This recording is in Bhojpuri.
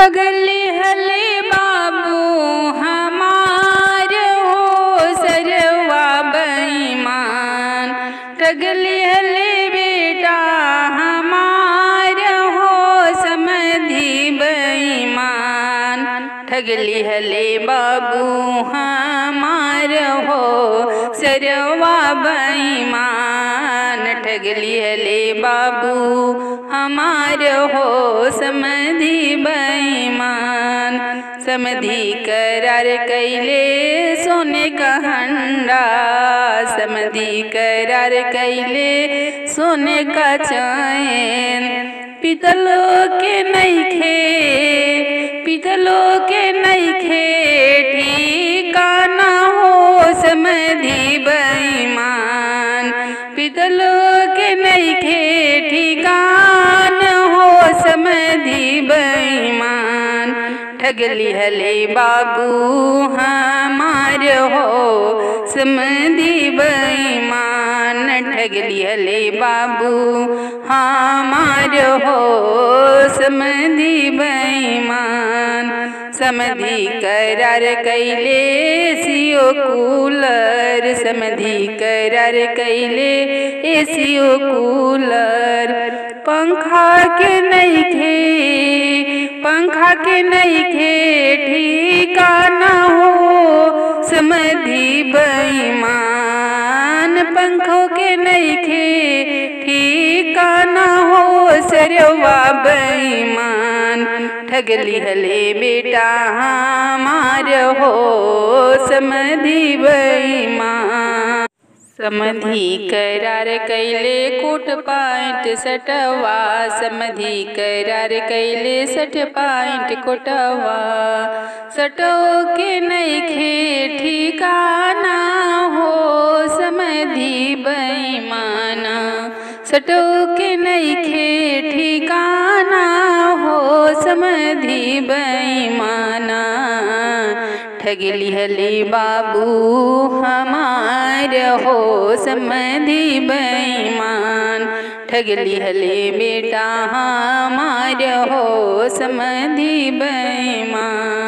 ठगली हले बाबू हमार हो सरवा बेईमान। ठगली हले बेटा हमार हो समधी बेईमान। ठगली हले बाबू हमार हो सरवा बेईमान। ठगली हले बाबू हमार हो समधी बेईमान। समधी करार कैले सोने का हंडा। समधी करार कैले सोने का चैन। पितलों के नइखे पितलों के नइखे ठिकाना हो समधी बेईमान। पितलों के नइखे ठिकाना हो समधी बेईमान। ठगली हले बाबू हमार हो समधी बेईमान। ठगली हले बाबू हमार हो समधी बेईमान। समधी करार कैले एसियो कूलर। समधी करार कैले एसियो कूलर। पंखा के नइखे ठिकाना हो समधी बेईमान। पंखों के नइखे ठिकाना हो सरवा बेईमान। ठगली हले बेटा हमार हो समधी बेईमान। समधी करार कैले कोट पैंट सटवा। समधी करार कैले 60 पैंट कोटवा। सटो के नइखे ठिकाना हो समधी बेईमाना। सटो के नइखे ठिकाना हो समधी बेईमाना। ठगली हले बाबू हमार हो समधी बेईमान। ठगली हले बेटा हमार हो समधी बेईमान।